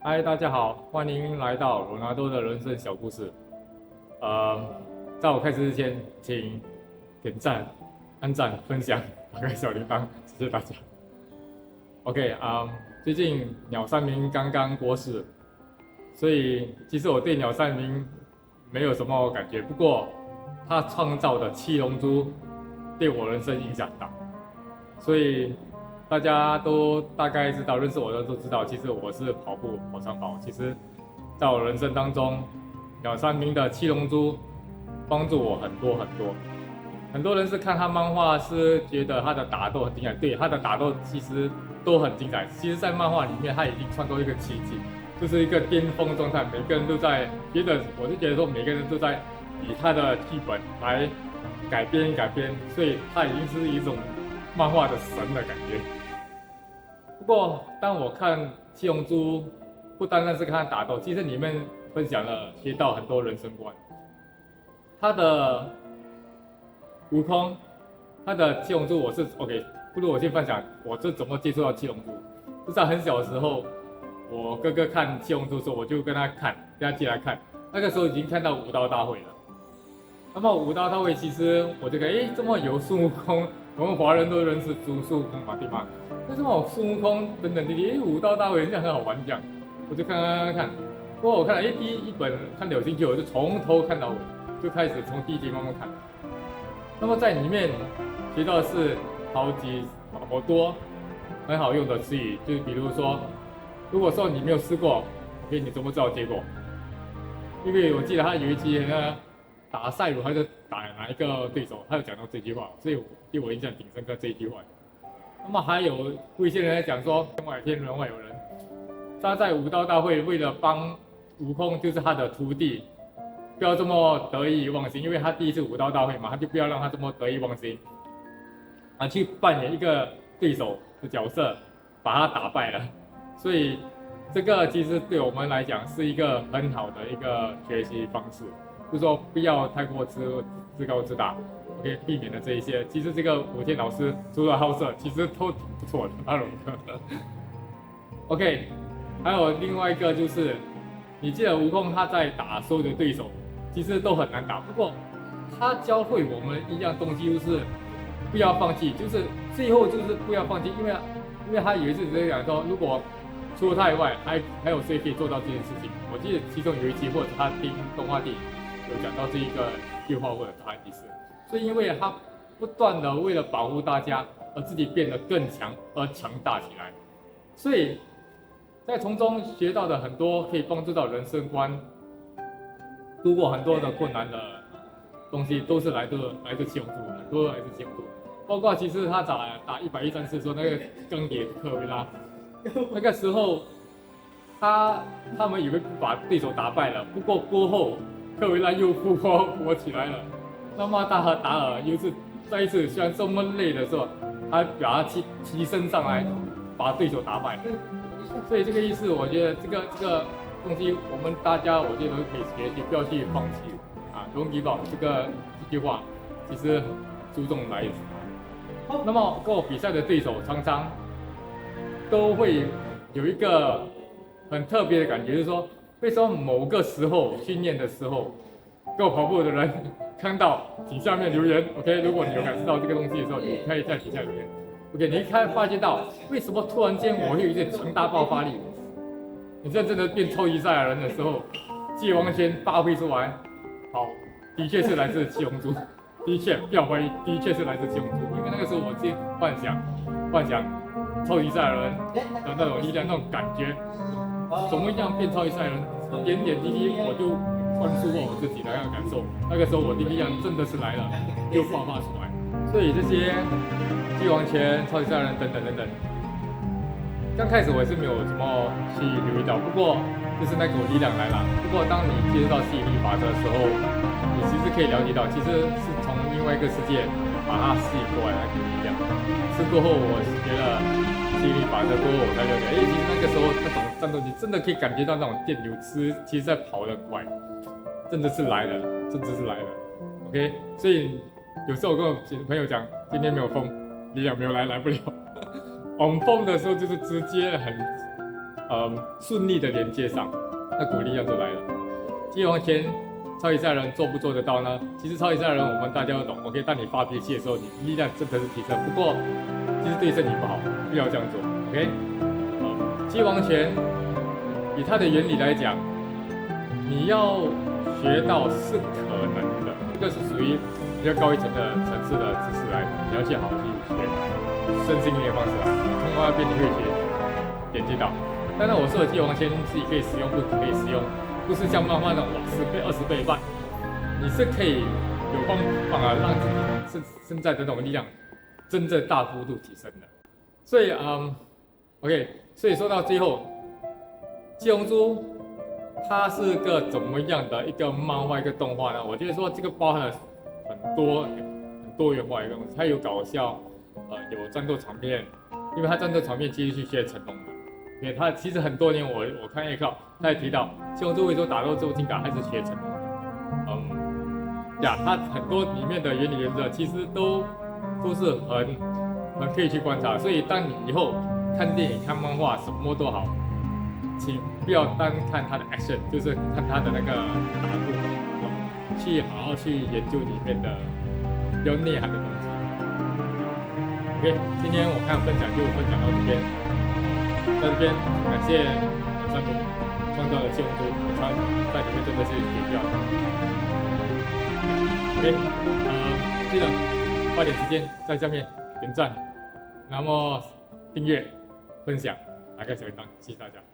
嗨，大家好，欢迎来到罗纳多的人生小故事。在我开始之前，请点赞、按赞、分享，打开小铃铛，谢谢大家。OK，最近鸟山明刚刚过世，所以其实我对鸟山明没有什么感觉，不过他创造的七龙珠对我人生影响大，所以大家都大概知道，认识我的都知道，其实我是跑长跑。其实，在我人生当中，鸟山明的七龙珠帮助我很多很多。很多人是看他漫画是觉得他的打斗很精彩，对，他的打斗其实都很精彩。其实，在漫画里面，他已经创造一个奇迹，就是一个巅峰状态，每个人都在觉得，我是觉得说每个人都在以他的剧本来改编，所以他已经是一种漫画的神的感觉。不过，当我看七龙珠，不单单是看他打斗，其实里面分享了学到很多人生观。他的悟空，他的七龙珠我是 OK， 不如我先分享我是怎么接触到七龙珠。就在很小的时候，我哥哥看七龙珠的时候，我就跟他借来看。那个时候已经看到武道大会了。那么武道大会其实我就看，这么有孙悟空，我们华人都认识孙悟空嘛，对吗？为什么孙悟空等等的，武道大会人家很好玩这样，我就看。不过我看了第一本看得有兴趣，我就从头看到尾，就开始从第一集慢慢看。那么在里面学到的是好多很好用的词语，就比如说，如果说你没有试过，OK， 你怎么知道结果？因为我记得他有一集打赛鲁还是打哪一个对手，他有讲到这句话，所以对我印象挺深刻这一句话。那么还有一些人在讲说，天外天人外有人，他在武道大会为了帮悟空，就是他的徒弟，不要这么得意忘形，因为他第一次武道大会嘛，他就不要让他这么得意忘形，去扮演一个对手的角色，把他打败了。所以这个其实对我们来讲是一个很好的一个学习方式，就是说不要太过自高自大。OK， 避免了这一些。其实这个武天老师除了好色，其实都挺不错的。OK， 还有另外一个就是，你记得悟空他在打所有的对手，其实都很难打。不过他教会我们一样东西，就是不要放弃，就是最后就是不要放弃，因为他有一次在讲说，如果除了他以外，还有谁可以做到这件事情？我记得其中有一集或者他听动画电影有讲到这一个句话或者答案意思。所以，因为他不断的为了保护大家，而自己变得更强而强大起来，所以在从中学到的很多可以帮助到人生观，度过很多的困难的东西，都是来自七龙珠，很多来自七龙珠。包括其实他打114的时候，那个钢铁科维拉，那个时候他们以为把对手打败了，不过过后科维拉又复活起来了。那么他和达尔又是再一次，虽然这么累的时候，他把他提升上来，把对手打败。所以这个意思，我觉得这个东西，我们大家我觉得可以学习，不要去放弃don't give up 这句话，其实注重来。那么跟我比赛的对手常常都会有一个很特别的感觉，就是说，为什么某个时候训练的时候，跟我跑步的人看到，请下面留言 ，OK？ 如果你有感受到这个东西的时候，你可以在底下留言 ，OK？ 你发现到为什么突然间我会有一些强大爆发力？你真正的变超级赛亚人的时候，界王拳发挥出来，好，的确是来自七龙珠，的确不要怀疑，的确是来自七龙珠，因为那个时候我自己幻想超级赛亚人的那种力量、那种感觉，怎么样变超级赛亚人，点点滴滴我就灌输过我自己的那个感受，那个时候我的力量真的是来了，就爆发出来。所以这些帝王拳、超级赛亚人等等，刚开始我也是没有什么去留意到，不过就是那股力量来了。不过当你接触到吸引力法则的时候，你其实可以了解到，其实是从另外一个世界把它吸引过来的那股力量。是过后我学了吸引力法则过后，我才了解，其实那个时候那种战斗，你真的可以感觉到那种电流，其实在跑得快。真的是来了，OK， 所以有时候我跟我朋友讲，今天没有风，力量没有来不了。on 风的时候就是直接顺利的连接上，那鼓励量就来了。接完前，超级赛亚人做不做得到呢？其实超级赛亚人我们大家都懂，OK，当你发脾气的时候，你力量真的是提升，不过其实对身体不好，不要这样做，OK。接完前，以它的原理来讲，你要学到是可能的，这个是属于比较高一层的层次的知识来的，你要去好好去学，身心灵的方式啊，通过那边你会学连接到。当然我说的接完前自己可以使用，不可以使用。不是像漫画那种10倍、20倍半，你是可以有方法让自己现在的那种力量真正大幅度提升的。所以OK， 所以说到最后，七龙珠它是个怎么样的一个漫画、一个动画呢？我觉得说这个包含了很多元化的东西，它有搞笑，有战斗场面，因为它战斗场面其实是学成龙的。因为他其实很多年我看预告，他也提到七龙珠为什么打斗周金打还是学成龙的，他很多里面的原理原则其实都是很可以去观察，所以当你以后看电影看漫画什么都好，请不要单看他的 action， 就是看他的那个打斗，去好好去研究里面的有内涵的东西。OK， 今天我看分享就分享到这边。在这边感谢山姆创造的七龙珠，他在里面真的是绝妙的。OK， 记得花点时间在下面点赞，然后订阅、分享，打开小铃铛，谢谢大家。